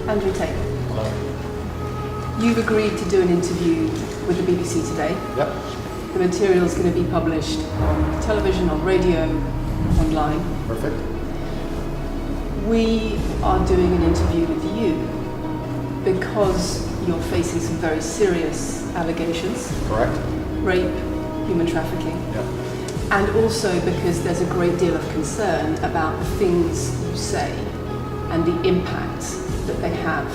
Andrew Tate. Hello. You've agreed to do an interview with the BBC today. Yep. The material is going to be published on television, on radio, online. Perfect. We are doing an interview with you because you're facing some very serious allegations. Correct. Rape, human trafficking. Yep. And also because there's a great deal of concern about the things you say and the impact that they have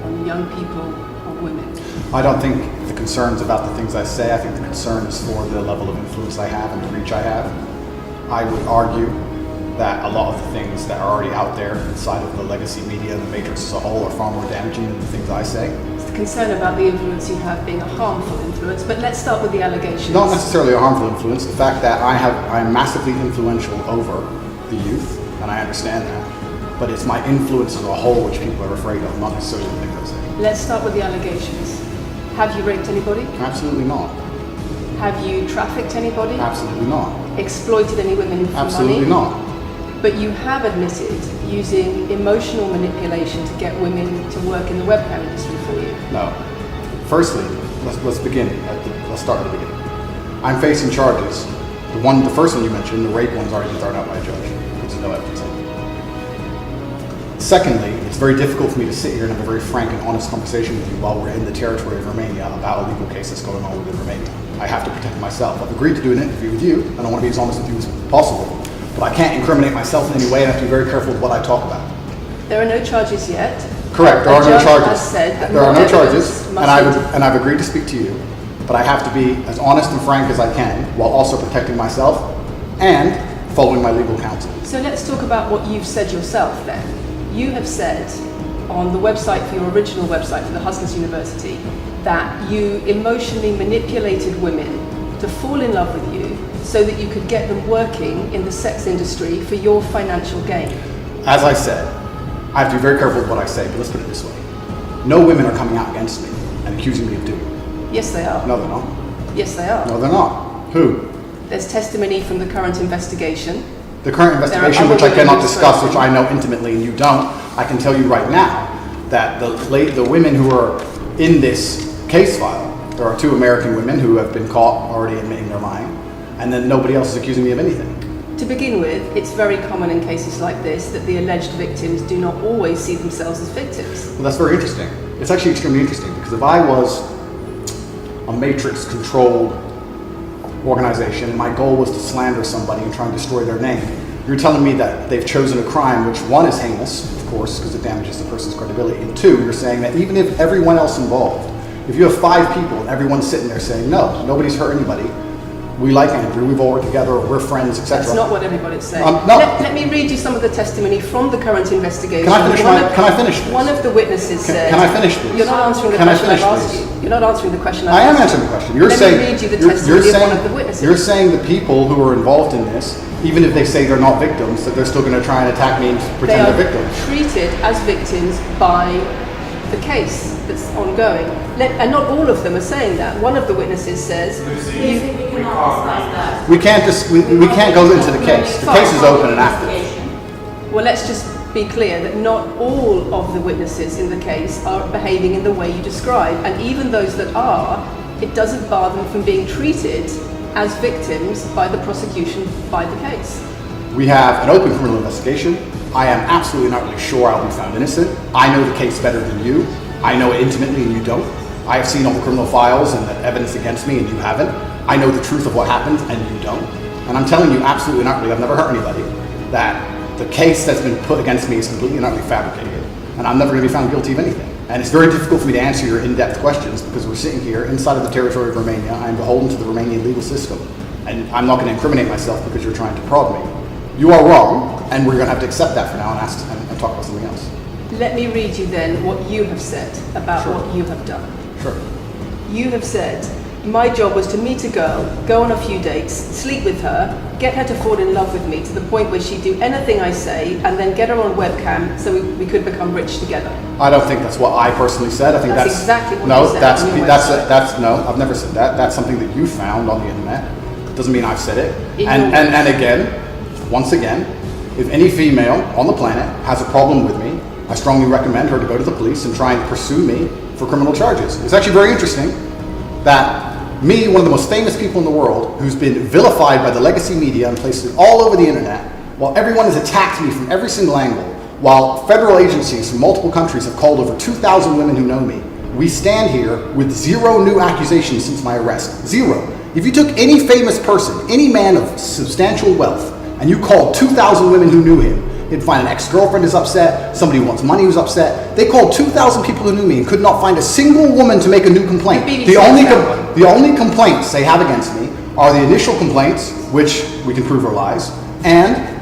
on young people, on women. I don't think the concern's about the things I say. I think the concern is for the level of influence I have and the reach I have. I would argue that a lot of the things that are already out there inside of the legacy media and the matrix as a whole are far more damaging than the things I say. It's the concern about the influence you have being a harmful influence, but let's start with the allegations. Not necessarily a harmful influence. The fact that I'm massively influential over the youth, and I understand that. But it's my influence as a whole which people are afraid of, not necessarily the things I say. Let's start with the allegations. Have you raped anybody? Absolutely not. Have you trafficked anybody? Absolutely not. Exploited any women for Absolutely money? not. But you have admitted using emotional manipulation to get women to work in the webcam industry for you. No. Firstly, let's begin. Let's start at the beginning. I'm facing charges. The first one you mentioned, the rape one's already been thrown out by a judge. There's no evidence of it. Secondly, it's very difficult for me to sit here and have a very frank and honest conversation with you while we're in the territory of Romania about a legal case that's going on within Romania. I have to protect myself. I've agreed to do an interview with you, and I want to be as honest with you as possible. But I can't incriminate myself in any way, and I have to be very careful with what I talk about. There are no charges yet. Correct, there are no charges. There are no charges, and I've agreed to speak to you, but I have to be as honest and frank as I can while also protecting myself and following my legal counsel. So let's talk about what you've said yourself then. You have said on the website, for your original website for the Hustlers University, that you emotionally manipulated women to fall in love with you so that you could get them working in the sex industry for your financial gain. As I said, I have to be very careful with what I say, but let's put it this way. No women are coming out against me and accusing me of doing it. Yes, they are. No, they're not. Yes, they are. No, they're not. Who? There's testimony from the current investigation. The current investigation, which I cannot discuss, which I know intimately and you don't, I can tell you right now that the women who are in this case file, there are 2 American women who have been caught already admitting they're lying, and then nobody else is accusing me of anything. To begin with, it's very common in cases like this that the alleged victims do not always see themselves as victims. Well, that's very interesting. It's actually extremely interesting because if I was a matrix-controlled organization and my goal was to slander somebody and try and destroy their name, you're telling me that they've chosen a crime which, 1, is heinous, of course, because it damages the person's credibility, and 2, you're saying that even if everyone else involved, if you have 5 people and everyone's sitting there saying, no, nobody's hurt anybody, we like Andrew, we've all worked together, we're friends, etc. That's not what everybody's saying. No. Let me read you some of the testimony from the current investigation. Can I finish this? One of the witnesses said... Can I finish this? You're not answering the question I've asked you. You're not answering the question I've asked you. I am answering the question. Let me read you the testimony of one of the witnesses. You're saying the people who are involved in this, even if they say they're not victims, that they're still going to try and attack me and pretend they're victims. They are treated as victims by the case that's ongoing. And not all of them are saying that. One of the witnesses says... We can't go into the case. The case is open and active. Well, let's just be clear that not all of the witnesses in the case are behaving in the way you describe. And even those that are, it doesn't bar them from being treated as victims by the prosecution, by the case. We have an open criminal investigation. I am absolutely not really sure I'll be found innocent. I know the case better than you. I know it intimately and you don't. I have seen all the criminal files and the evidence against me and you haven't. I know the truth of what happened and you don't. And I'm telling you absolutely not really, I've never hurt anybody, that the case that's been put against me is completely and utterly fabricated. And I'm never going to be found guilty of anything. And it's very difficult for me to answer your in-depth questions because we're sitting here inside of the territory of Romania. I am beholden to the Romanian legal system. And I'm not going to incriminate myself because you're trying to prod me. You are wrong, and we're going to have to accept that for now and talk about something else. Let me read you then what you have said about what you have done. Sure. You have said, my job was to meet a girl, go on a few dates, sleep with her, get her to fall in love with me to the point where she'd do anything I say, and then get her on webcam so we could become rich together. I don't think that's what I personally said. I think that's exactly what no, you said. That's no, I've never said that. That's something that you found on the internet. Doesn't mean I've said it. And again, once again, if any female on the planet has a problem with me, I strongly recommend her to go to the police and try and pursue me for criminal charges. It's actually very interesting that me, one of the most famous people in the world, who's been vilified by the legacy media and placed all over the internet, while everyone has attacked me from every single angle, while federal agencies from multiple countries have called over 2,000 women who know me, we stand here with 0 new accusations since my arrest. 0. If you took any famous person, any man of substantial wealth, and you called 2,000 women who knew him, you'd find an ex-girlfriend is upset, somebody who wants money who's upset. They called 2,000 people who knew me and could not find a single woman to make a new complaint. The only complaints they have against me are the initial complaints, which we can prove are lies, and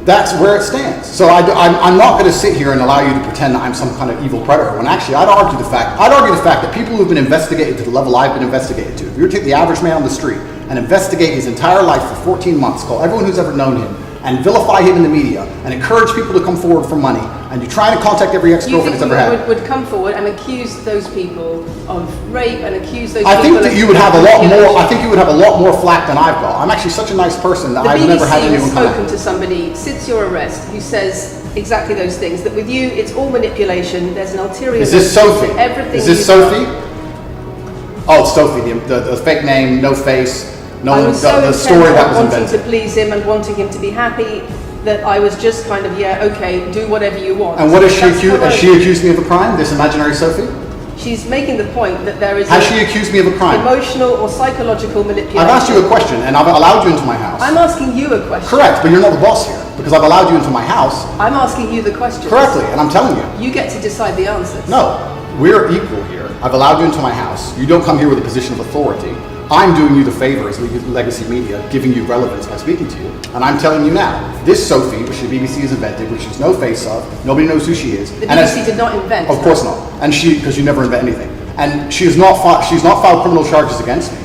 that's where it stands. So I'm not going to sit here and allow you to pretend that I'm some kind of evil predator, when actually I'd argue the fact that people who've been investigated to the level I've been investigated to, if you were to take the average man on the street and investigate his entire life for 14 months, call everyone who's ever known him, and vilify him in the media, and encourage people to come forward for money, and you try to contact every ex-girlfriend he's ever had. Would come forward and accuse those people of rape and accuse those people I think of that you would have a lot more. I think you would have a lot more flack than I've got. I'm actually such a nice person that I've never had anyone come The BBC has spoken to somebody since your arrest who says exactly those things. That with you, it's all manipulation. There's an ulterior. Is this Sophie? Everything. Is this Sophie? Oh, it's Sophie. The fake name, no face. No, the story that was invented. Wanting to please him and wanting him to be happy, that I was just kind of, yeah, okay, do whatever you want. And what is she accused? Has she accused me of a crime? This imaginary Sophie? She's making the point that there is. Has she accused me of a crime? Emotional or psychological manipulation. I've asked you a question, and I've allowed you into my house. I'm asking you a question. Correct, but you're not the boss here, because I've allowed you into my house. I'm asking you the question. Correctly, and I'm telling you. You get to decide the answers. No, we're equal here. I've allowed you into my house. You don't come here with a position of authority. I'm doing you the favor as legacy media, giving you relevance by speaking to you. And I'm telling you now, this Sophie, which the BBC has invented, which she's no face of, nobody knows who she is. The BBC did not invent. Of course not. And because you never invent anything. And she's not filed criminal charges against me.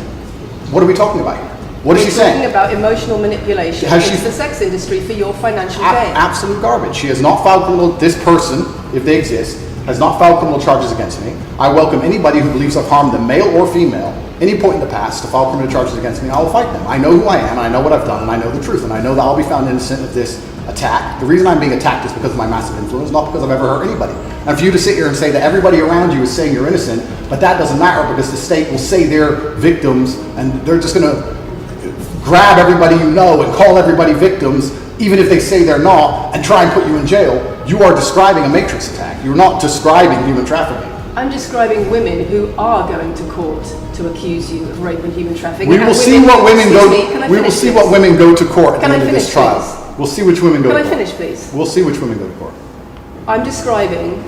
What are we talking about here? What is she saying? We're talking about emotional manipulation against the sex industry for your financial gain. Absolute garbage. She has not filed criminal, this person, if they exist, has not filed criminal charges against me. I welcome anybody who believes I've harmed them, male or female, any point in the past, to file criminal charges against me. I will fight them. I know who I am, and I know what I've done, and I know the truth, and I know that I'll be found innocent of this attack. The reason I'm being attacked is because of my massive influence, not because I've ever hurt anybody. And for you to sit here and say that everybody around you is saying you're innocent, but that doesn't matter because the state will say they're victims, and they're just going to grab everybody you know and call everybody victims, even if they say they're not, and try and put you in jail. You are describing a matrix attack. You're not describing human trafficking. I'm describing women who are going to court to accuse you of rape and human trafficking. We will see what women go. We will see what women go to court at the end of this trial. Please? We'll see which women go to court. Can I finish, please? We'll see which women go to court. I'm describing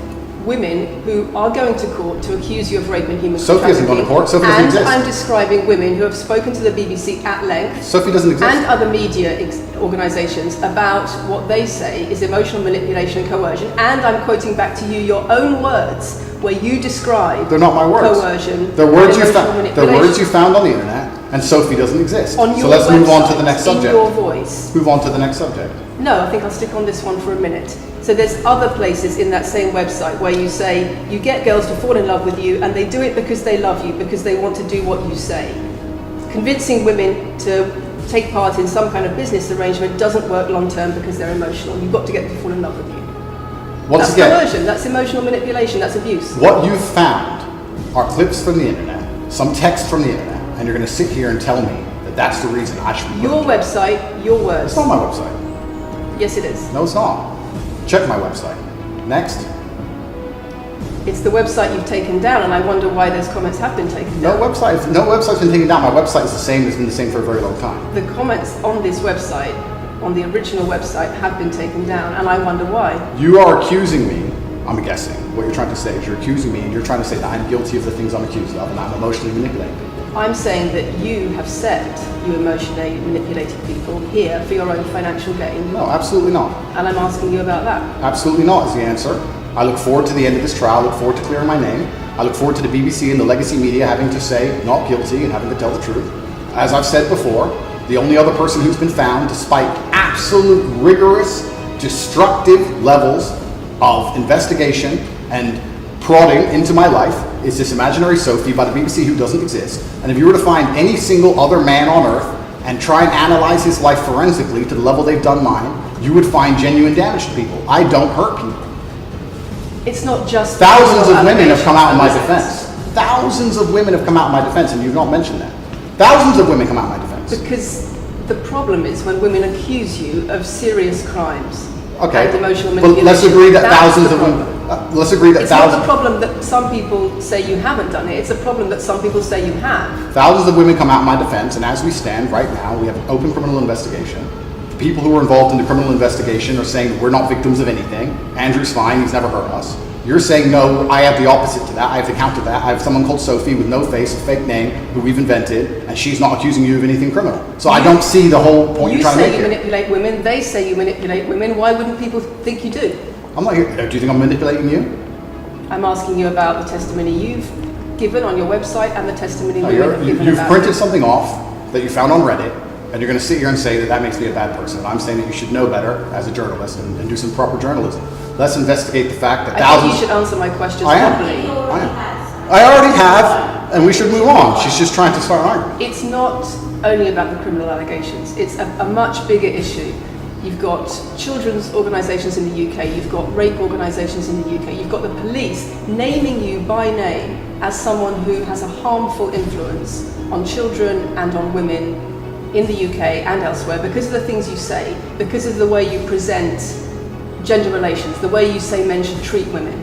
women who are going to court to accuse you of rape and human trafficking. Sophie hasn't gone to court. Sophie doesn't exist. And I'm describing women who have spoken to the BBC at length. Sophie doesn't exist. And other media organisations about what they say is emotional manipulation and coercion. And I'm quoting back to you your own words where you describe. They're not my words. Coercion. They're words you found on the internet, and Sophie doesn't exist. On your so let's move on to the website, next subject. In your voice. Move on to the next subject. No, I think I'll stick on this one for a minute. So there's other places in that same website where you say you get girls to fall in love with you and they do it because they love you, because they want to do what you say. Convincing women to take part in some kind of business arrangement doesn't work long term because they're emotional. You've got to get them to fall in love with you. That's coercion, that's emotional manipulation, that's abuse. What you've found are clips from the internet, some text from the internet, and you're going to sit here and tell me that that's the reason I should be your website, your words. It's not my website. Yes, it is. No, it's not. Check my website. Next. It's the website you've taken down, and I wonder why those comments have been taken down. No website's been taken down. My website is the same. It's been the same for a very long time. The comments on this website, on the original website, have been taken down, and I wonder why. You are accusing me, I'm guessing, what you're trying to say is you're accusing me, and you're trying to say that I'm guilty of the things I'm accused of, and I'm emotionally manipulating people. I'm saying that you have said you emotionally manipulated people here for your own financial gain. No, absolutely not. And I'm asking you about that. Absolutely not is the answer. I look forward to the end of this trial. I look forward to clearing my name. I look forward to the BBC and the legacy media having to say not guilty and having to tell the truth. As I've said before, the only other person who's been found, despite absolute rigorous, destructive levels of investigation and prodding into my life, is this imaginary Sophie by the BBC who doesn't exist. And if you were to find any single other man on earth and try and analyze his life forensically to the level they've done mine, you would find genuine damage to people. I don't hurt people. It's not just Thousands of women have come out in my allegations. defense. Thousands of women have come out in my defense, and you've not mentioned that. Thousands of women come out in my defense. Because the problem is when women accuse you of serious crimes Okay, and emotional but manipulation. let's agree that that's thousands the of women. problem. Let's agree that It's not the thousands. problem that some people say you haven't done it. It's a problem that some people say you have. Thousands of women come out in my defense, and as we stand right now, we have an open criminal investigation. The people who are involved in the criminal investigation are saying that we're not victims of anything. Andrew's fine, he's never hurt us. You're saying, no, I have the opposite to that. I have to counter that. I have someone called Sophie with no face, a fake name, who we've invented, and she's not accusing you of anything criminal. So I don't see the whole point you're trying to make You say you here. manipulate women, they say you manipulate women. Why wouldn't people think you do? I'm not here. Do you think I'm manipulating you? I'm asking you about the testimony you've given on your website and the testimony women have given You've about printed it. something off that you found on Reddit, and you're going to sit here and say that that makes me a bad person. I'm saying that you should know better as a journalist and do some proper journalism. Let's investigate the fact that I thousands. think you should answer my questions I am. properly. I already have, and we should move on. She's just trying to start an argument. It's not only about the criminal allegations. It's a much bigger issue. You've got children's organisations in the UK, you've got rape organisations in the UK, you've got the police naming you by name as someone who has a harmful influence on children and on women in the UK and elsewhere because of the things you say, because of the way you present gender relations, the way you say men should treat women.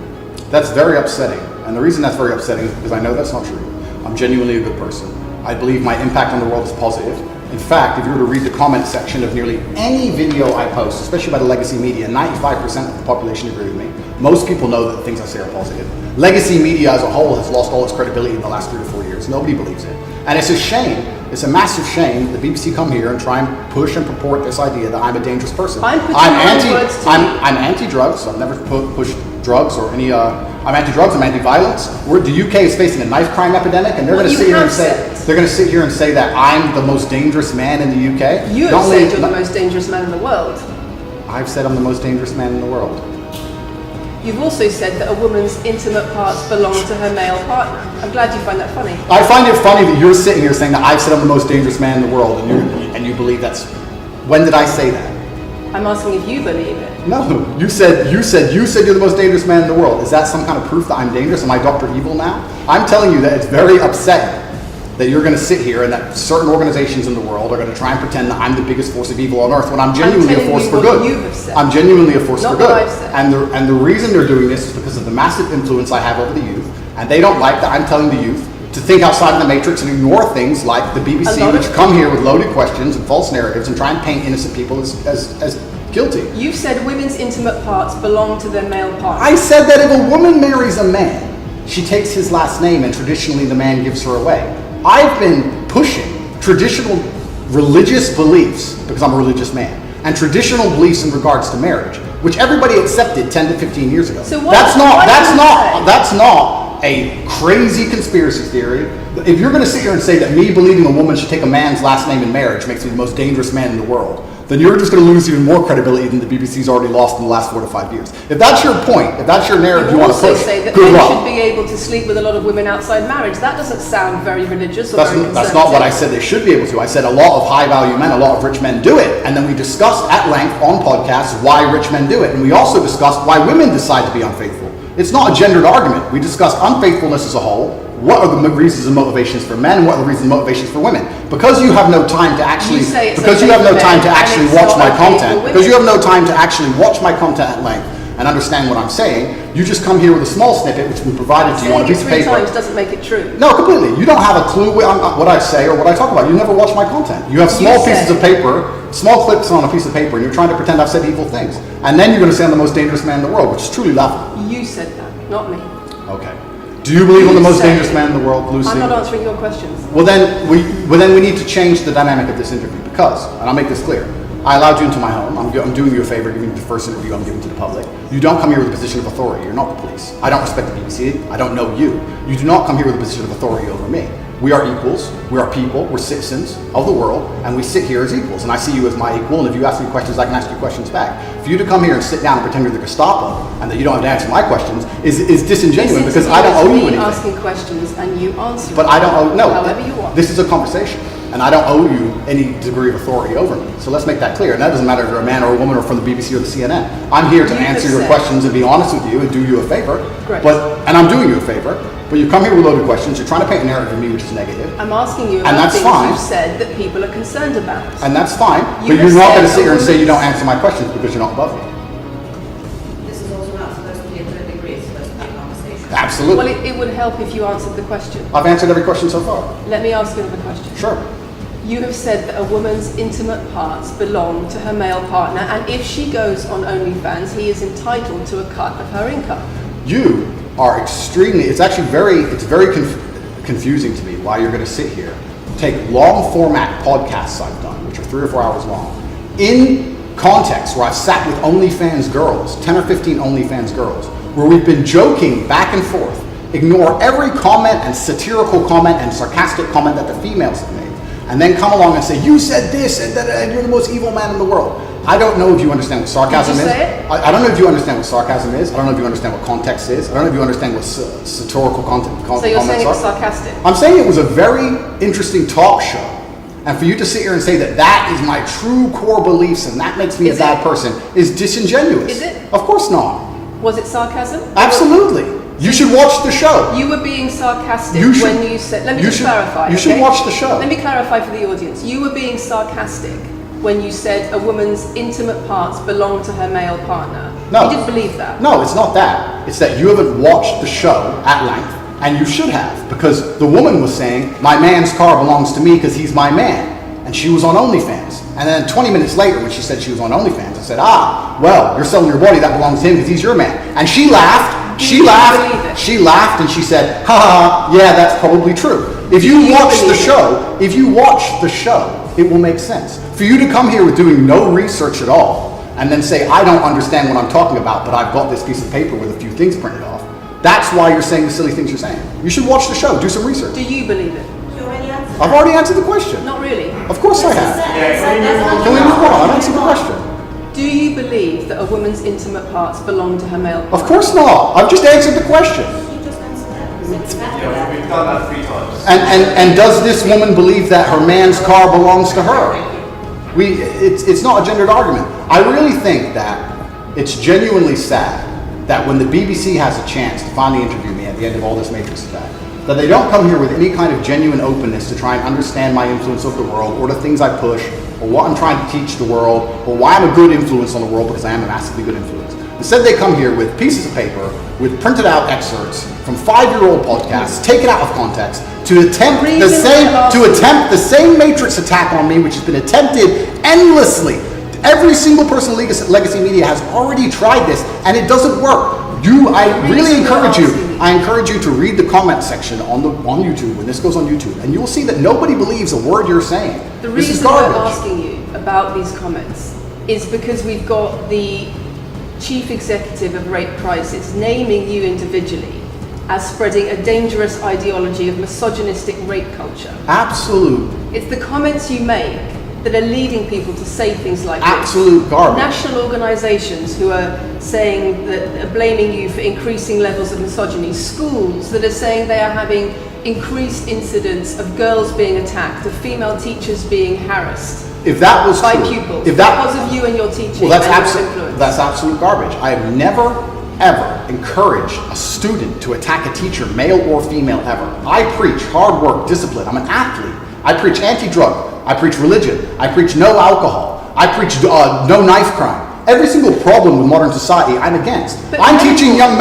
That's very upsetting, and the reason that's very upsetting is because I know that's not true. I'm genuinely a good person. I believe my impact on the world is positive. In fact, if you were to read the comment section of nearly any video I post, especially by the legacy media, 95% of the population agree with me. Most people know that the things I say are positive. Legacy media as a whole has lost all its credibility in the last 3 to 4 years. Nobody believes it. And it's a shame, it's a massive shame that the BBC come here and try and push and purport this idea that I'm a dangerous person. I'm anti-drugs, so I've never pushed drugs or any, I'm anti-drugs, I'm anti-violence. The UK is facing a knife crime epidemic, and they're going to sit here and say that I'm the most dangerous man in the UK. You have said you're the most dangerous man in the world. I've said I'm the most dangerous man in the world. You've also said that a woman's intimate parts belong to her male partner. I'm glad you find that funny. I find it funny that you're sitting here saying that I've said I'm the most dangerous man in the world, and you believe that's. When did I say that? I'm asking if you believe it. No, you said you're the most dangerous man in the world. Is that some kind of proof that I'm dangerous? Am I Dr. Evil now? I'm telling you that it's very upsetting that you're going to sit here and that certain organizations in the world are going to try and pretend that I'm the biggest force of evil on earth when I'm genuinely a force for good. You have said. I'm genuinely a force Not for good. what I've said. And the reason they're doing this is because of the massive influence I have over the youth, and they don't like that I'm telling the youth to think outside of the matrix and ignore things like the BBC, which come here with loaded questions and false narratives and try and paint innocent people as guilty. You've said women's intimate parts belong to their male partner. I said that if a woman marries a man, she takes his last name and traditionally the man gives her away. I've been pushing traditional religious beliefs, because I'm a religious man, and traditional beliefs in regards to marriage, which everybody accepted 10 to 15 years ago. So that's not a crazy conspiracy theory. If you're going to sit here and say that me believing a woman should take a man's last name in marriage makes me the most dangerous man in the world, then you're just going to lose even more credibility than the BBC's already lost in the last 4 to 5 years. If that's your point, if that's your narrative you want to push, also say that good men luck. should be able to sleep with a lot of women outside marriage. That doesn't sound very religious or very conservative. That's not what I said they should be able to. I said a lot of high-value men, a lot of rich men do it. And then we discussed at length on podcasts why rich men do it. And we also discussed why women decide to be unfaithful. It's not a gendered argument. We discussed unfaithfulness as a whole. What are the reasons and motivations for men? And what are the reasons and motivations for women? Because you have no time to actually, watch my content. Because you have no time to actually watch my content at length and understand what I'm saying. You just come here with a small snippet, which we provided to you on a piece of paper. Saying it 3 times doesn't make it true. No, completely. You don't have a clue what I say or what I talk about. You never watch my content. You have small pieces of paper, small clips on a piece of paper, and you're trying to pretend I've said evil things. And then you're going to say I'm the most dangerous man in the world, which is truly laughable. You said that, not me. Okay. Do you believe I'm the most dangerous man in the world, Lucy? I'm not answering your questions. Well, then we need to change the dynamic of this interview because, and I'll make this clear, I allowed you into my home. I'm doing you a favor, giving you the first interview I'm giving to the public. You don't come here with a position of authority. You're not the police. I don't respect the BBC. I don't know you. You do not come here with a position of authority over me. We are equals. We are people. We're citizens of the world, and we sit here as equals. And I see you as my equal. And if you ask me questions, I can ask you questions back. For you to come here and sit down and pretend you're the Gestapo and that you don't have to answer my questions is disingenuous because I don't owe you anything. Asking questions and you answer. But I don't owe. No. However you want. This is a conversation. and I don't owe you any degree of authority over me. So let's make that clear. And that doesn't matter if you're a man or a woman or from the BBC or the CNN. I'm here to answer your questions and be honest with you and do you a favor. Great. And I'm doing you a favor. But you come here with loaded questions. You're trying to paint a narrative of me which is negative. I'm asking you about things you've said that people are concerned about. And that's fine. But you're not going to sit here and say you don't answer my questions because you're not above me. This is also not supposed to be a third degree, it's supposed to be a conversation. Absolutely. Well, it would help if you answered the question. I've answered every question so far. Let me ask you another question. Sure. You have said that a woman's intimate parts belong to her male partner, and if she goes on OnlyFans, he is entitled to a cut of her income. You are extremely, it's very confusing to me why you're going to sit here, take long format podcasts I've done, which are 3 or 4 hours long, in context where I've sat with OnlyFans girls, 10 or 15 OnlyFans girls, where we've been joking back and forth, ignore every comment and satirical comment and sarcastic comment that the females have made, and then come along and say, you said this, and you're the most evil man in the world. I don't know if you understand what sarcasm is. I don't know if you understand what sarcasm is. I don't know if you understand what context is. I don't know if you understand what satirical comments are. So you're saying it was sarcastic? I'm saying it was a very interesting talk show. And for you to sit here and say that that is my true core beliefs and that makes me a bad person is disingenuous. Is it? Of course not. Was it sarcasm? Absolutely. You should watch the show. You were being sarcastic when you said, let me just clarify. You should watch the show. Let me clarify for the audience. You were being sarcastic when you said a woman's intimate parts belong to her male partner. No. You didn't believe that. No, it's not that. It's that you haven't watched the show at length, and you should have, because the woman was saying, my man's car belongs to me because he's my man. And she was on OnlyFans. And then 20 minutes later, when she said she was on OnlyFans, I said, well, you're selling your body, that belongs to him because he's your man. And she laughed. She laughed and she said, ha, yeah, that's probably true. If you watch the show, it will make sense. For you to come here with doing no research at all, and then say, I don't understand what I'm talking about, but I've got this piece of paper with a few things printed off, that's why you're saying the silly things you're saying. You should watch the show, do some research. Do you believe it? You already answered. I've already answered the question. Not really. Of course I have. Can we move on? I've answered the question. Do you believe that a woman's intimate parts belong to her male partner? Of course not. I've just answered the question. You just answered that. Yeah, we've done that 3 times. And does this woman believe that her man's car belongs to her? It's not a gendered argument. I really think that it's genuinely sad that when the BBC has a chance to finally interview me at the end of all this Matrix attack, that they don't come here with any kind of genuine openness to try and understand my influence over the world, or the things I push, or what I'm trying to teach the world, or why I'm a good influence on the world, because I am a massively good influence. Instead, they come here with pieces of paper, with printed out excerpts from 5-year-old podcasts, taken out of context, to attempt the same Matrix attack on me, which has been attempted endlessly. Every single person in Legacy Media has already tried this, and it doesn't work. I really encourage you to read the comment section on YouTube when this goes on YouTube, and you will see that nobody believes a word you're saying. The This is reason we're garbage. asking you about these comments is because we've got the chief executive of Rape Crisis naming you individually as spreading a dangerous ideology of misogynistic rape culture. Absolute It's the comments you make that are leading people to say things like absolute this. garbage. National organisations who are saying that are blaming you for increasing levels of misogyny. Schools that are saying they are having increased incidents of girls being attacked, of female teachers being harassed. If that was by true, pupils, if that because of you and your teaching. well, that's and your influence. that's absolute garbage. I have never ever encouraged a student to attack a teacher, male or female, ever. I preach hard work, discipline. I'm an athlete. I preach anti-drug. I preach religion. I preach no alcohol. I preach no knife crime. Every single problem with modern society, I'm against. I'm teaching young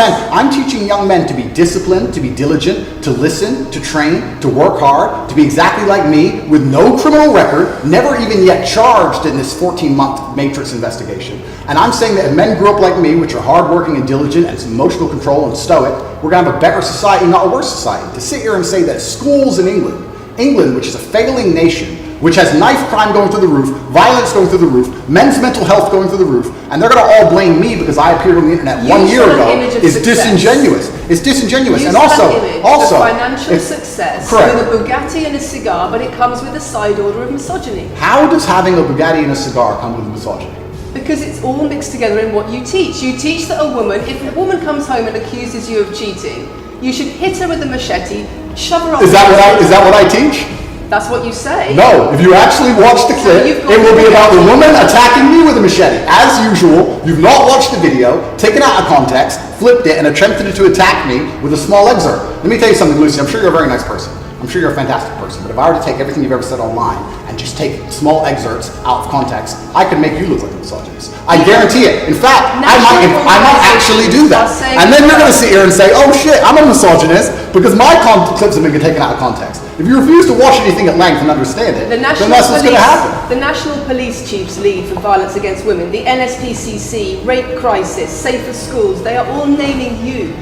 men to be disciplined, to be diligent, to listen, to train, to work hard, to be exactly like me, with no criminal record, never even yet charged in this 14-month Matrix investigation. And I'm saying that if men grew up like me, which are hardworking and diligent and some emotional control and stoic, we're going to have a better society, not a worse society. To sit here and say that schools in England, which is a failing nation, which has knife crime going through the roof, violence going through the roof, men's mental health going through the roof, and they're going to all blame me because I appeared on the internet 1 year ago, is disingenuous. It's disingenuous. You and also, financial success correct. with a Bugatti and a cigar, but it comes with a side order of misogyny. How does having a Bugatti and a cigar come with misogyny? Because it's all mixed together in what you teach. You teach that if a woman comes home and accuses you of cheating, you should hit her with a machete, shove her off. Is that what I teach? That's what you say. No, if you actually watch the clip, it will be about the woman attacking me with a machete. As usual, you've not watched the video, taken it out of context, flipped it, and attempted to attack me with a small excerpt. Let me tell you something, Lucy. I'm sure you're a very nice person. I'm sure you're a fantastic person. But if I were to take everything you've ever said online and just take small excerpts out of context, I could make you look like a misogynist. I guarantee it. In fact, I might actually do that. And then you're going to sit here and say, oh shit, I'm a misogynist because my clips have been taken out of context. If you refuse to watch anything at length and understand it, then that's what's going to happen. The National Police Chiefs League for Violence Against Women, the NSPCC, Rape Crisis, Safer Schools, they are all naming you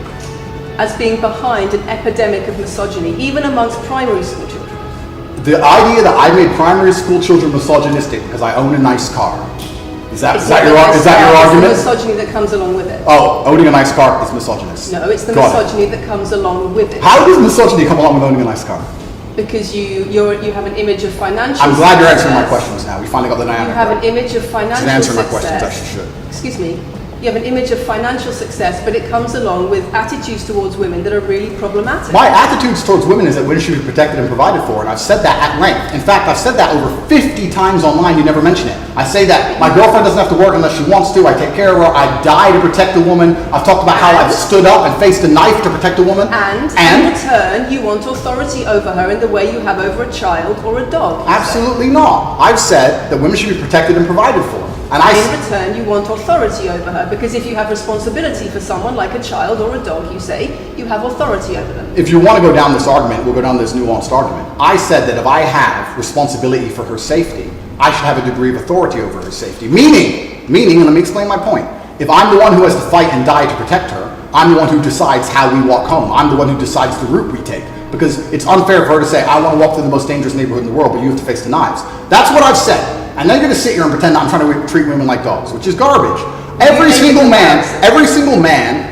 as being behind an epidemic of misogyny, even amongst primary school children. The idea that I made primary school children misogynistic because I own a nice car, is that your argument? It's the misogyny that comes along with it. Oh, owning a nice car is misogynist. No, it's the misogyny that comes along with it. How does misogyny come along with owning a nice car? Because you have an image of financial I'm glad you're answering my questions now. We finally got the dynamic. You have an image of financial answering success. my questions, as you should. Excuse me. You have an image of financial success, but it comes along with attitudes towards women that are really problematic. My attitudes towards women is that women should be protected and provided for, and I've said that at length. In fact, I've said that over 50 times online, you never mention it. I say that my girlfriend doesn't have to work unless she wants to, I take care of her, I die to protect a woman. I've talked about how I've stood up and faced a knife to protect a woman. And in return, you want authority over her in the way you have over a child or a dog. Absolutely not. I've said that women should be protected and provided for. And in return, you want authority over her, because if you have responsibility for someone like a child or a dog, you say, you have authority over them. If you want to go down this argument, we'll go down this nuanced argument. I said that if I have responsibility for her safety, I should have a degree of authority over her safety. Meaning, and let me explain my point. If I'm the one who has to fight and die to protect her, I'm the one who decides how we walk home. I'm the one who decides the route we take. Because it's unfair for her to say, I want to walk through the most dangerous neighborhood in the world, but you have to face the knives. That's what I've said. And then you're going to sit here and pretend that I'm trying to treat women like dogs, which is garbage. Every single man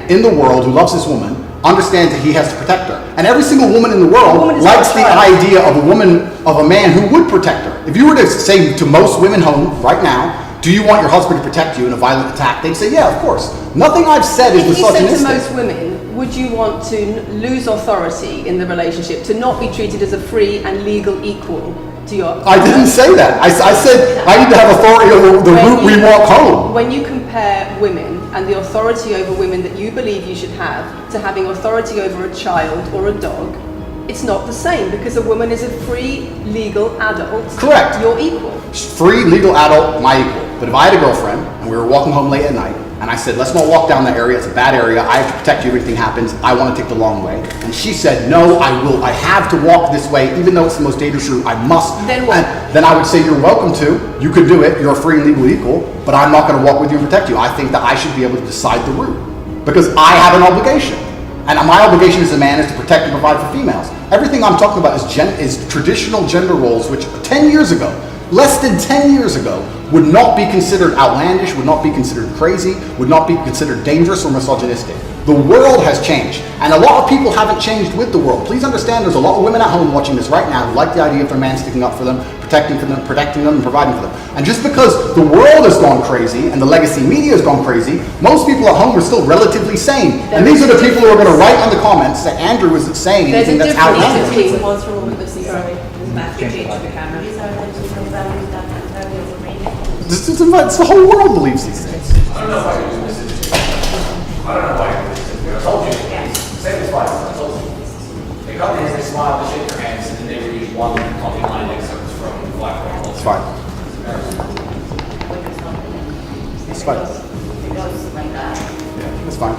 in the world who loves this woman understands that he has to protect her. And every single woman in the world likes the idea of a man who would protect her. If you were to say to most women home right now, do you want your husband to protect you in a violent attack? They'd say, yeah, of course. Nothing I've said is misogynistic. If you said to most women, would you want to lose authority in the relationship, to not be treated as a free and legal equal to your... I didn't say that. I said I need to have authority over the route we walk home. When you compare women and the authority over women that you believe you should have to having authority over a child or a dog, it's not the same, because a woman is a free legal adult. Correct. You're equal. Free legal adult, my equal. But if I had a girlfriend and we were walking home late at night and I said, let's not walk down that area, it's a bad area, I have to protect you if anything happens, I want to take the long way. And she said, no, I have to walk this way, even though it's the most dangerous route, I must. Then what? And then I would say, you're welcome to, you could do it, you're a free and legal equal, but I'm not going to walk with you and protect you. I think that I should be able to decide the route, because I have an obligation. And my obligation as a man is to protect and provide for females. Everything I'm talking about is traditional gender roles, which 10 years ago, less than 10 years ago, would not be considered outlandish, would not be considered crazy, would not be considered dangerous or misogynistic. The world has changed, and a lot of people haven't changed with the world. Please understand, there's a lot of women at home watching this right now who like the idea of their man sticking up for them, protecting them, and providing for them. And just because the world has gone crazy and the legacy media has gone crazy, most people at home are still relatively sane. And these are the people who are going to write in the comments that Andrew isn't saying anything that's outlandish. There's a It's the whole world believes these things. I don't know why you're doing this. I don't know why you're doing this. I told you. Same as why I told you. They come in, they smile, they shake their hands, and then they read one copy line excerpts from Black Roll. It's fine. It's fine. It goes like that. Yeah, it's fine.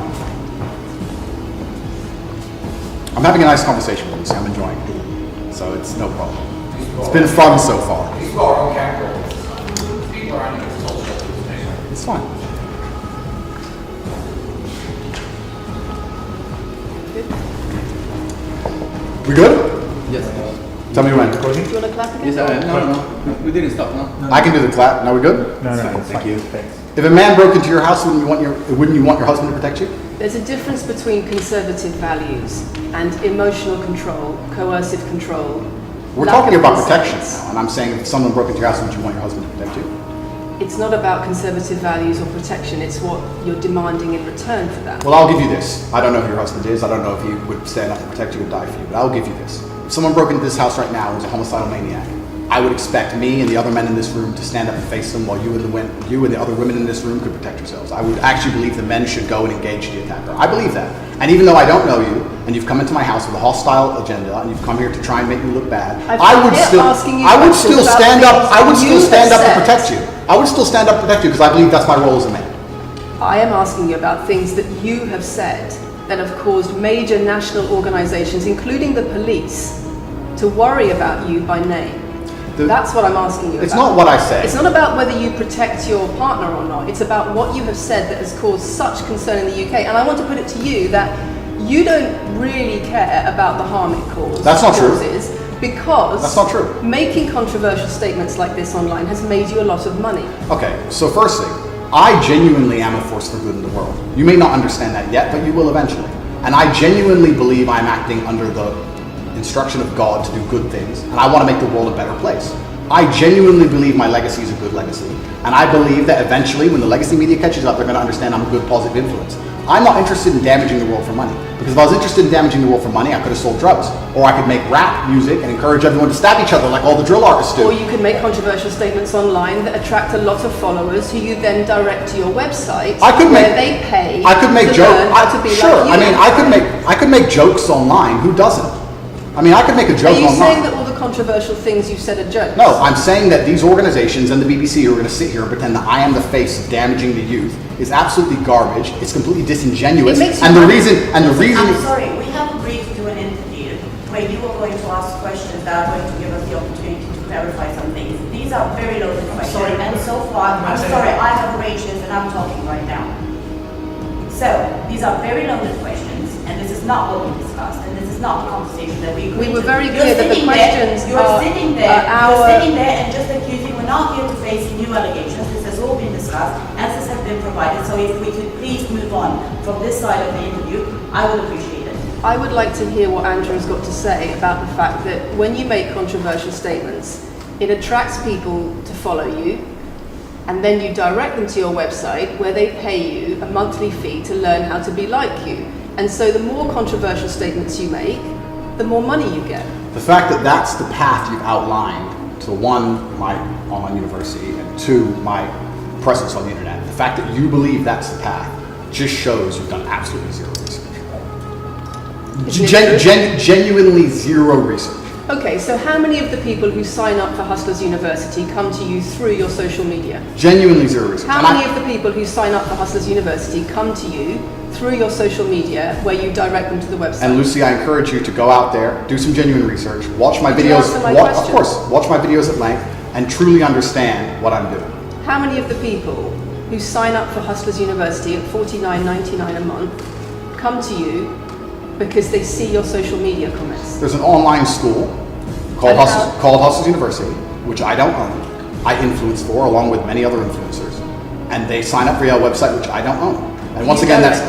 I'm having a nice conversation with you, so I'm enjoying it. So it's no problem. It's been fun so far. These are our own camera. People around here told you. It's fine. We good? Yes. Tell me when. Do you want to clap again? Yes, no. We didn't stop, no? I can do the clap. Now we good? No, Thank you. Thanks. If a man broke into your house, wouldn't you want your husband to protect you? There's a difference between conservative values and emotional control, coercive control. We're lack talking of about consent. protection now, and I'm saying if someone broke into your house, would you want your husband to protect you? It's not about conservative values or protection, it's what you're demanding in return for that. Well, I'll give you this. I don't know who your husband is. I don't know if he would stand up and protect you or die for you, but I'll give you this. if someone broke into this house right now and was a homicidal maniac, I would expect me and the other men in this room to stand up and face them while you and the other women in this room could protect yourselves. I would actually believe the men should go and engage the attacker. I believe that. And even though I don't know you, and you've come into my house with a hostile agenda, and you've come here to try and make me look bad, I would still stand up to protect you. I would still stand up to protect you because I believe that's my role as a man. I am asking you about things that you have said that have caused major national organizations, including the police, to worry about you by name. That's what I'm asking you about. It's not what I say. It's not about whether you protect your partner or not. It's about what you have said that has caused such concern in the UK. And I want to put it to you that you don't really care about the harm it causes. That's not true. Because that's not true. Making controversial statements like this online has made you a lot of money. Okay, so first thing, I genuinely am a force for good in the world. You may not understand that yet, but you will eventually. And I genuinely believe I'm acting under the instruction of God to do good things, and I want to make the world a better place. I genuinely believe my legacy is a good legacy, and I believe that eventually when the legacy media catches up, they're going to understand I'm a good positive influence. I'm not interested in damaging the world for money, because if I was interested in damaging the world for money, I could have sold drugs, or I could make rap music and encourage everyone to stab each other like all the drill artists do. Or you could make controversial statements online that attract a lot of followers who you then direct to your website where they pay to learn how to be like you. I mean, I could make jokes online. Who doesn't? I mean, I could make a joke online. Are you saying that all the controversial things you've said are jokes? No, I'm saying that these organizations and the BBC are going to sit here and pretend that I am the face of damaging the youth is absolutely garbage. It's completely disingenuous. I'm sorry, we have agreed to do an interview where you are going to ask questions that are going to give us the opportunity to clarify some things. These are very loaded questions, and so far, I'm sorry, I have arranged this and I'm talking right now. So, these are very loaded questions, and this is not what we discussed, and this is not the conversation that we agreed to. We were very clear that the questions You're sitting there and just accusing, we're not here to face new allegations. This has all been discussed, answers have been provided, so if we could please move on from this side of the interview, I would appreciate it. I would like to hear what Andrew's got to say about the fact that when you make controversial statements, it attracts people to follow you, and then you direct them to your website where they pay you a monthly fee to learn how to be like you. And so the more controversial statements you make, the more money you get. The fact that that's the path you've outlined to one, my online university, and two, my presence on the internet, the fact that you believe that's the path just shows you've done absolutely zero research. Genuinely zero research. Okay, so how many of the people who sign up for Hustlers University come to you through your social media? Genuinely zero research. How many of the people who sign up for Hustlers University come to you through your social media where you direct them to the website? And Lucy, I encourage you to go out there, do some genuine research, watch my videos, of course, watch my videos at length, and truly understand what I'm doing. How many of the people who sign up for Hustlers University at $49.99 a month come to you because they see your social media comments? There's an online school called Hustlers University, which I don't own. I influence for, along with many other influencers, and they sign up for your website, which I don't own. And once again, that's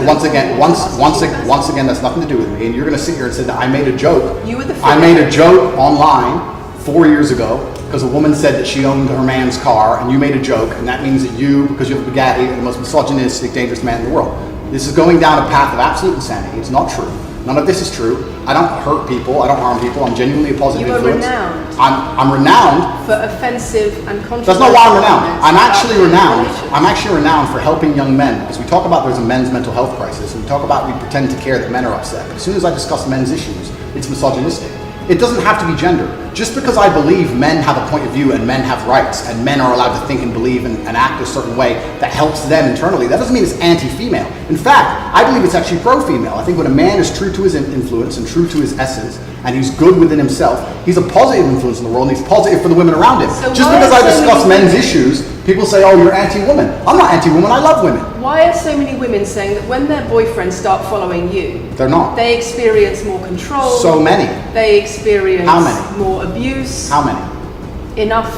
nothing to do with me. And you're going to sit here and say that I made a joke. I made a joke online 4 years ago because a woman said that she owned her man's car, and you made a joke, and that means that you, because you have a Bugatti, are the most misogynistic, dangerous man in the world. This is going down a path of absolute insanity. It's not true. None of this is true. I don't hurt people. I don't harm people. I'm genuinely a positive influence. You are renowned. I'm renowned for offensive and controversial. That's not why I'm renowned. I'm actually renowned. I'm actually renowned for helping young men. Because we talk about there's a men's mental health crisis, and we talk about we pretend to care that men are upset. But as soon as I discuss men's issues, it's misogynistic. It doesn't have to be gender. Just because I believe men have a point of view and men have rights and men are allowed to think and believe and act a certain way that helps them internally, that doesn't mean it's anti-female. In fact, I believe it's actually pro-female. I think when a man is true to his influence and true to his essence and he's good within himself, he's a positive influence in the world and he's positive for the women around him. So just because I discuss men's issues, people say, oh, you're anti-woman. I'm not anti-woman, I love women. Why are so many women saying that when their boyfriends start following you, they're not. They experience more control. So many. They experience How many? more abuse. How many? Enough.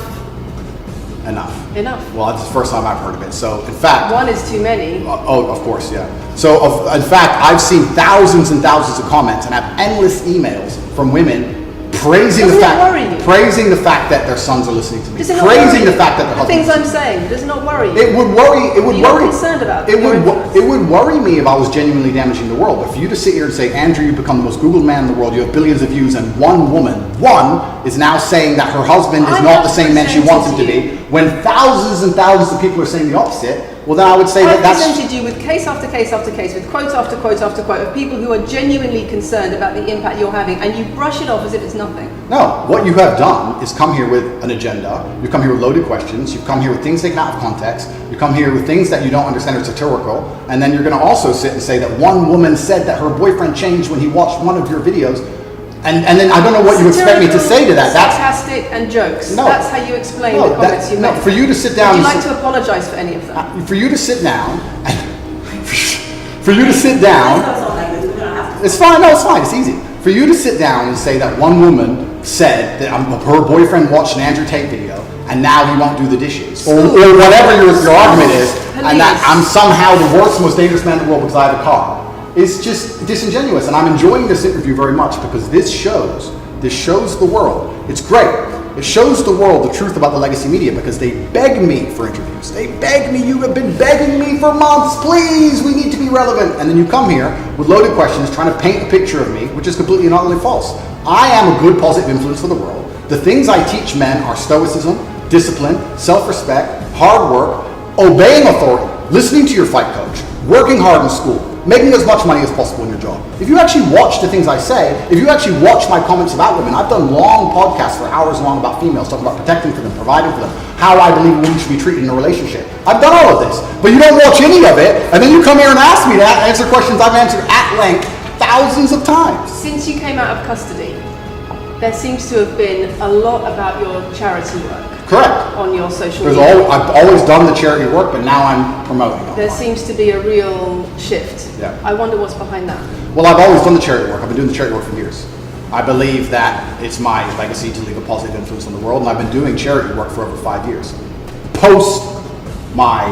Well, that's the first time I've heard of it. So, in fact... One is too many. Of course, yeah. So, in fact, I've seen thousands and thousands of comments and have endless emails from women praising Doesn't the it worry you? fact, praising the fact that their sons are listening to me, Does it not praising worry the fact that their the things husbands. I'm saying, does it not worry you? It would worry. It would You're not worry. concerned about it your would. influence. It would worry me if I was genuinely damaging the world. But for you to sit here and say, Andrew, you've become the most Googled man in the world. You have billions of views, and one woman, is now saying that her husband is I not have the same man she wants him to presented be, when thousands and thousands of people are saying the opposite. Well, then I would say I've that that's. presented you with case after case after case, with quote after quote after quote of people who are genuinely concerned about the impact you're having, and you brush it off as if it's nothing. No, what you have done is come here with an agenda. You've come here with loaded questions. You've come here with things taken out of context. You come here with things that you don't understand are satirical. And then you're going to also sit and say that one woman said that her boyfriend changed when he watched one of your videos. And then I don't know what you expect me to say to that. That's sarcastic and jokes. No. That's how you explain No, the comments you no, make. for you to sit down Would you and like to apologise for any of them? for you to sit down, for you to sit down. Please don't sound like this, we're gonna have to. It's fine. No, it's fine. It's easy. For you to sit down and say that one woman said that her boyfriend watched an Andrew Tate video and now he won't do the dishes, or whatever your argument is, and that I'm somehow the worst, most dangerous man in the world because I have a car. It's just disingenuous, and I'm enjoying this interview very much because this shows the world. It's great. It shows the world the truth about the legacy media because they beg me for interviews. They beg me. You have been begging me for months. Please, we need to be relevant. And then you come here with loaded questions trying to paint a picture of me, which is completely and utterly false. I am a good positive influence for the world. The things I teach men are stoicism, discipline, self-respect, hard work, obeying authority, listening to your fight coach, working hard in school, making as much money as possible in your job. If you actually watch the things I say, if you actually watch my comments about women, I've done long podcasts for hours long about females, talking about protecting for them, providing for them, how I believe women should be treated in a relationship. I've done all of this, but you don't watch any of it, and then you come here and ask me to answer questions I've answered at length thousands of times. Since you came out of custody, there seems to have been a lot about your charity work. Correct. On your social There's media. I've always done the charity work, but now I'm promoting it. There seems to be a real shift. Yeah. I wonder what's behind that. Well, I've always done the charity work. I've been doing the charity work for years. I believe that it's my legacy to leave a positive influence on the world, and I've been doing charity work for over 5 years. Post my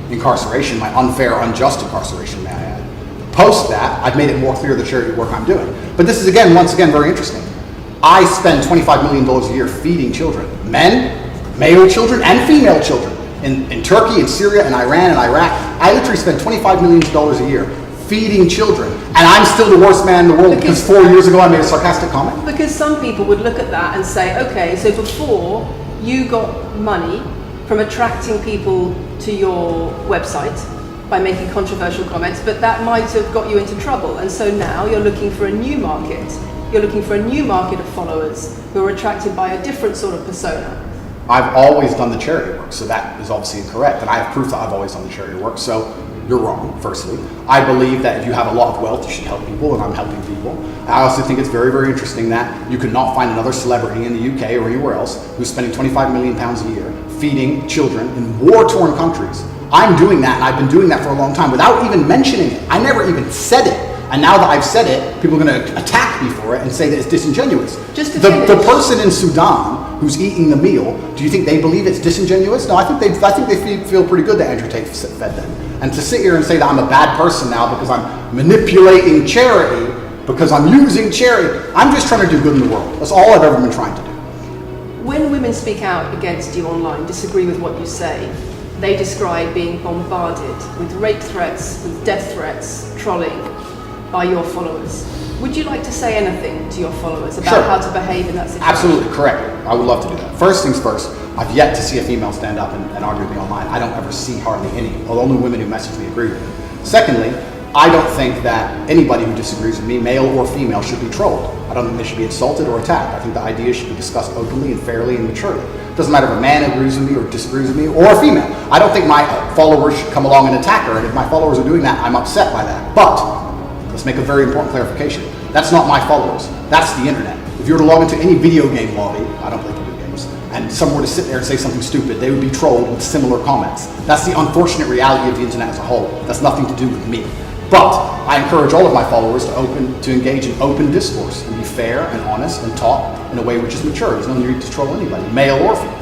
incarceration, my unfair, unjust incarceration, may I add. Post that, I've made it more clear the charity work I'm doing. But this is, once again, very interesting. I spend $25 million a year feeding children, men, male children, and female children. In Turkey, in Syria, in Iran, and Iraq, I literally spend $25 million a year feeding children. And I'm still the worst man in the world because 4 years ago I made a sarcastic comment? Because some people would look at that and say, okay, so before you got money from attracting people to your website by making controversial comments, but that might have got you into trouble. And so now you're looking for a new market. You're looking for a new market of followers who are attracted by a different sort of persona. I've always done the charity work, so that is obviously incorrect. And I have proof that I've always done the charity work, so you're wrong, firstly. I believe that if you have a lot of wealth, you should help people, and I'm helping people. I also think it's very, very interesting that you could not find another celebrity in the UK or anywhere else who's spending £25 million a year feeding children in war-torn countries. I'm doing that, and I've been doing that for a long time without even mentioning it. I never even said it. And now that I've said it, people are going to attack me for it and say that it's disingenuous. Just to the finish. person in Sudan who's eating the meal, do you think they believe it's disingenuous? No, I think they feel pretty good that Andrew Tate fed them. And to sit here and say that I'm a bad person now because I'm manipulating charity, because I'm using charity, I'm just trying to do good in the world. That's all I've ever been trying to do. When women speak out against you online, disagree with what you say, they describe being bombarded with rape threats, with death threats, trolling by your followers. Would you like to say anything to your followers about Sure. how to behave in that situation? Absolutely, correct. I would love to do that. First things first, I've yet to see a female stand up and argue with me online. I don't ever see hardly any. Well, only women who message me agree with me. Secondly, I don't think that anybody who disagrees with me, male or female, should be trolled. I don't think they should be insulted or attacked. I think the ideas should be discussed openly and fairly and maturely. It doesn't matter if a man agrees with me or disagrees with me, or a female. I don't think my followers should come along and attack her, and if my followers are doing that, I'm upset by that. But let's make a very important clarification. That's not my followers. That's the internet. If you were to log into any video game lobby, I don't play video games, and someone were to sit there and say something stupid, they would be trolled with similar comments. That's the unfortunate reality of the internet as a whole. That's nothing to do with me. But I encourage all of my followers to engage in open discourse and be fair and honest and talk in a way which is mature. There's no need to troll anybody, male or female.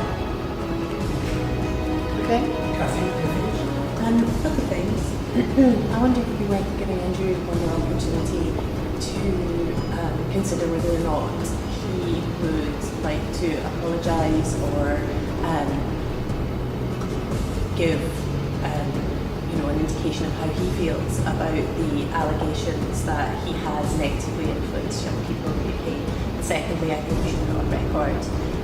Okay. Other things. I wonder if it would be worth giving Andrew one more opportunity to consider whether or not he he would like to apologise or give an indication of how he feels about the allegations that he has negatively influenced young people in the UK. And secondly, I think we should put on record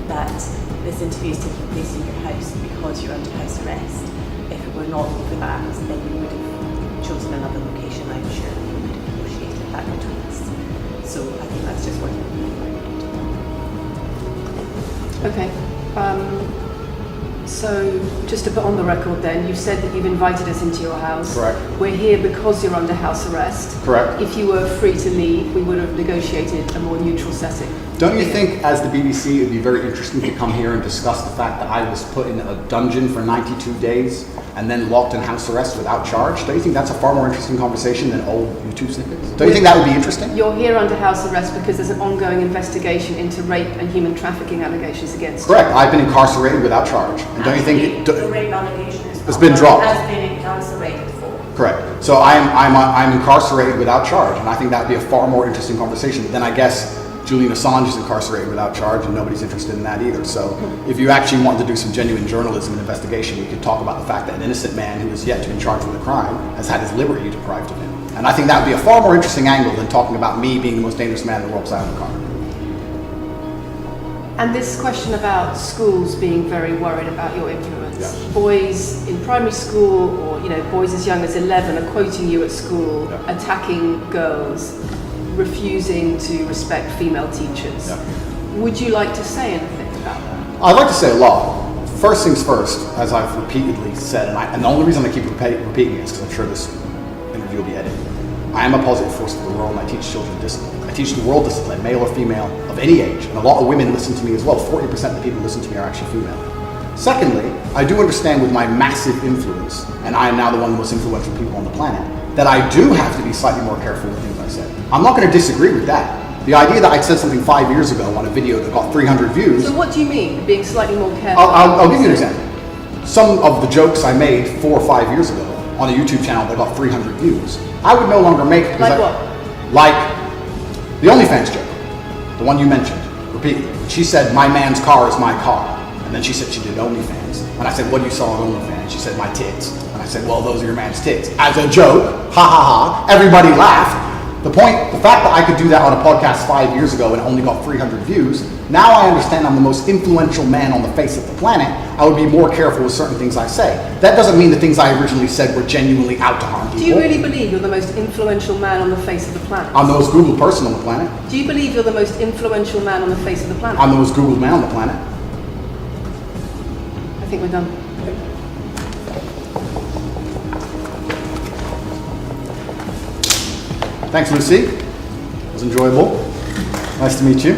that this interview is taking place in your house because you're under house arrest. If it were not for that, then we would have chosen another location, I'm sure. We would have negotiated that between us. So I think that's just worth it. Okay. So, just to put on the record then, you've said that you've invited us into your house. Correct. We're here because you're under house arrest. Correct. If you were free to leave, we would have negotiated a more neutral setting. Don't you think, as the BBC, it would be very interesting to come here and discuss the fact that I was put in a dungeon for 92 days and then locked in house arrest without charge? Don't you think that's a far more interesting conversation than old YouTube snippets? Don't you think that would be interesting? You're here under house arrest because there's an ongoing investigation into rape and human trafficking allegations against you. Correct. I've been incarcerated without charge. And don't you think the rape allegation it's been dropped? Has been incarcerated for. Correct. So I'm incarcerated without charge, and I think that would be a far more interesting conversation. But then I guess Julian Assange is incarcerated without charge, and nobody's interested in that either. So if you actually want to do some genuine journalism and investigation, we could talk about the fact that an innocent man who is yet to be charged with a crime has had his liberty deprived of him. And I think that would be a far more interesting angle than talking about me being the most dangerous man in the world beside the car. And this question about schools being very worried about your influence. Yeah. Boys in primary school, or boys as young as 11 are quoting you at school, Yeah. attacking girls, refusing to respect female teachers. Yeah. Would you like to say anything about that? I'd like to say a lot. First things first, as I've repeatedly said, and the only reason I keep repeating it is because I'm sure this interview will be edited. I am a positive force for the world, and I teach children discipline. I teach the world discipline, male or female, of any age. And a lot of women listen to me as well. 40% of the people who listen to me are actually female. Secondly, I do understand with my massive influence, and I am now the one of the most influential people on the planet, that I do have to be slightly more careful with things I say. I'm not going to disagree with that. The idea that I said something 5 years ago on a video that got 300 views... So what do you mean, being slightly more careful? I'll give you an example. Some of the jokes I made 4 or 5 years ago on a YouTube channel that got 300 views, I would no longer make... Like what? Like the OnlyFans joke, the one you mentioned, repeatedly. She said, my man's car is my car. And then she said she did OnlyFans. And I said, what do you saw on OnlyFans? She said, my tits. And I said, well, those are your man's tits. As a joke, ha ha ha, everybody laughed. The fact that I could do that on a podcast 5 years ago and only got 300 views, now I understand I'm the most influential man on the face of the planet. I would be more careful with certain things I say. That doesn't mean the things I originally said were genuinely out to harm people. Do you really believe you're the most influential man on the face of the planet? I'm the most Googled person on the planet. Do you believe you're the most influential man on the face of the planet? I'm the most Googled man on the planet. I think we're done. Thanks, Lucy. It was enjoyable. Nice to meet you.